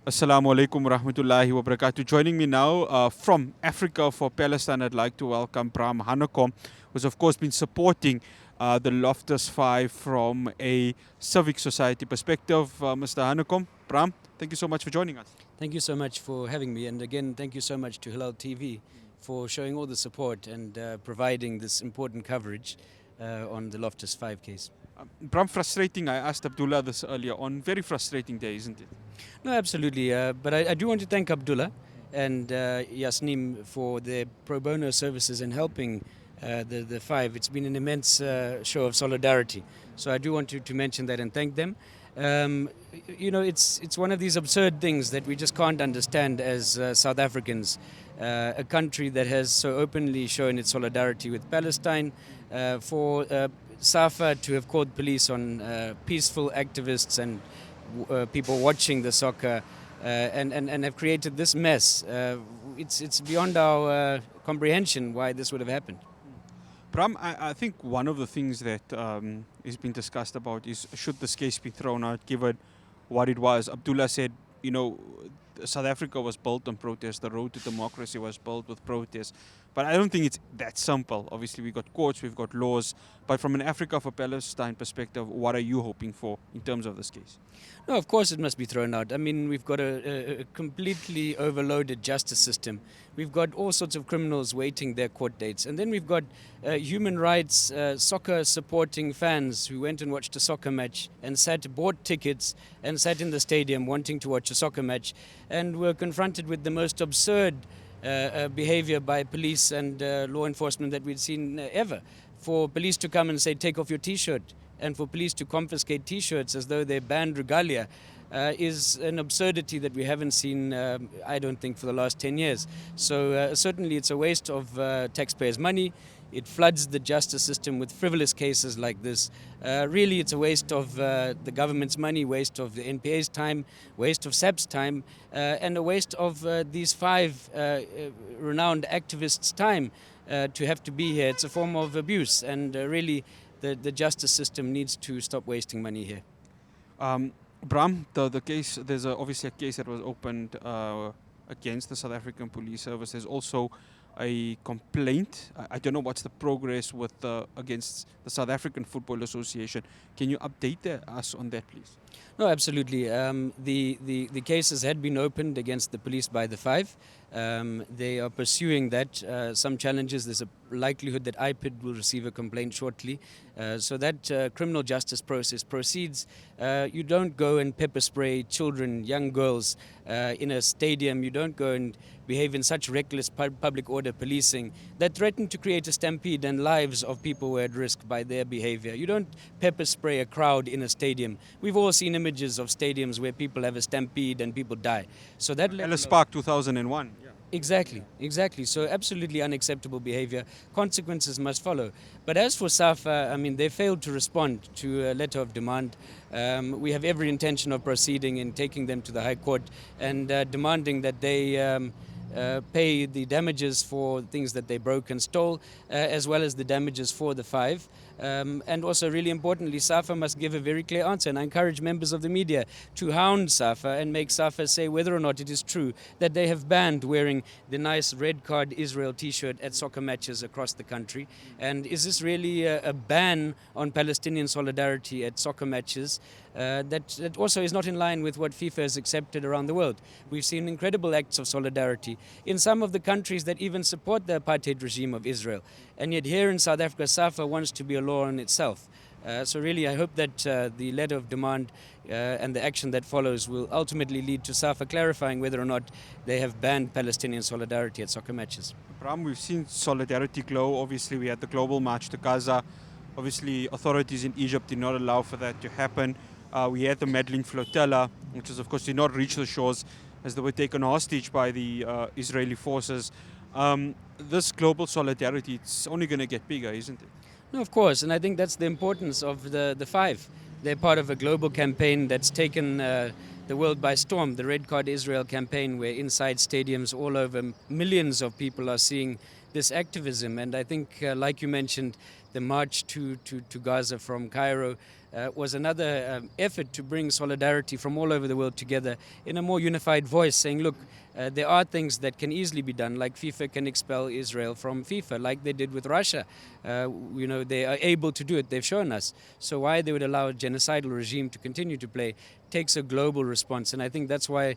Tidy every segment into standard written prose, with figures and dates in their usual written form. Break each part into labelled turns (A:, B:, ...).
A: Assalamu alaikum rahmatullahi wa barakatuh. Joining me now from Africa for Palestine, I'd like to welcome Bram Hanekom, who's of course been supporting the Loftus Five from a civic society perspective. Mr. Hanekom, Bram, thank you so much for joining us.
B: Thank you so much for having me, and again, thank you so much to Hilaal TV for showing all the support and providing this important coverage on the Loftus Five case.
A: Bram, frustrating. I asked Abdullah this earlier on. Very frustrating day, isn't it?
B: No, absolutely, but I do want to thank Abdullah and Yasneem for their pro bono services in helping the Five. It's been an immense show of solidarity, so I do want to mention that and thank them. It's one of these absurd things that we just can't understand as South Africans. A country that has so openly shown its solidarity with Palestine, for SAFA to have called police on peaceful activists and people watching the soccer and have created this mess. It's beyond our comprehension why this would have happened.
A: Bram, I think one of the things that is being discussed about is should this case be thrown out given what it was. Abdullah said, South Africa was built on protest. The road to democracy was built with protest. But I don't think it's that simple. Obviously, we've got courts, we've got laws. But from an Africa for Palestine perspective, what are you hoping for in terms of this case?
B: No, of course it must be thrown out. I mean, we've got a completely overloaded justice system. We've got all sorts of criminals waiting their court dates. And then we've got human rights, soccer supporting fans who went and watched a soccer match and bought tickets and sat in the stadium wanting to watch a soccer match and were confronted with the most absurd behavior by police and law enforcement that we'd seen ever. For police to come and say, take off your T-shirt, and for police to confiscate T-shirts as though they're banned regalia is an absurdity that we haven't seen, I don't think, for the last 10 years. So certainly it's a waste of taxpayers' money. It floods the justice system with frivolous cases like this. Really, it's a waste of the government's money, waste of the NPA's time, waste of SAP's time, and a waste of these five renowned activists' time to have to be here. It's a form of abuse, and really the justice system needs to stop wasting money here.
A: Bram, the case, there's obviously a case that was opened against the South African Police Service. There's also a complaint. I don't know what's the progress with against the South African Football Association. Can you update us on that, please?
B: No, absolutely. The cases had been opened against the police by the Five. They are pursuing that. Some challenges. There's a likelihood that IPID will receive a complaint shortly. So that criminal justice process proceeds. You don't go and pepper spray children, young girls in a stadium. You don't go and behave in such reckless public order policing that threaten to create a stampede and lives of people were at risk by their behavior. You don't pepper spray a crowd in a stadium. We've all seen images of stadiums where people have a stampede and people die. So that
A: Ellis Park 2001.
B: Exactly. So absolutely unacceptable behavior. Consequences must follow. But as for SAFA, I mean, they failed to respond to a letter of demand. We have every intention of proceeding and taking them to the High Court and demanding that they pay the damages for things that they broke and stole, as well as the damages for the Five. And also, really importantly, SAFA must give a very clear answer. And I encourage members of the media to hound SAFA and make SAFA say whether or not it is true that they have banned wearing the nice red card Israel T-shirt at soccer matches across the country. And is this really a ban on Palestinian solidarity at soccer matches? That also is not in line with what FIFA has accepted around the world. We've seen incredible acts of solidarity in some of the countries that even support the apartheid regime of Israel. And yet here in South Africa, SAFA wants to be a law in itself. So really, I hope that the letter of demand and the action that follows will ultimately lead to SAFA clarifying whether or not they have banned Palestinian solidarity at soccer matches.
A: Bram, we've seen solidarity glow. Obviously, we had the global march to Gaza. Obviously, authorities in Egypt did not allow for that to happen. We had the meddling flotilla, which of course, did not reach the shores as they were taken hostage by the Israeli forces. This global solidarity, it's only going to get bigger, isn't it?
B: No, of course, and I think that's the importance of the Five. They're part of a global campaign that's taken the world by storm, the Red Card Israel campaign, where inside stadiums all over millions of people are seeing this activism. And I think, like you mentioned, the march to Gaza from Cairo was another effort to bring solidarity from all over the world together in a more unified voice, saying, look, there are things that can easily be done, like FIFA can expel Israel from FIFA, like they did with Russia. They are able to do it. They've shown us. So why they would allow a genocidal regime to continue to play takes a global response. And I think that's why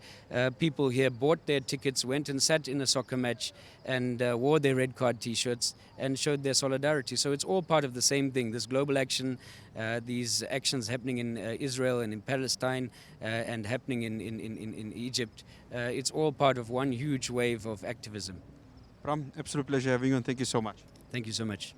B: people here bought their tickets, went and sat in a soccer match and wore their red card T-shirts and showed their solidarity. So it's all part of the same thing, this global action, these actions happening in Israel and in Palestine and happening in Egypt. It's all part of one huge wave of activism.
A: Bram, absolute pleasure having you, and thank you so much.
B: Thank you so much.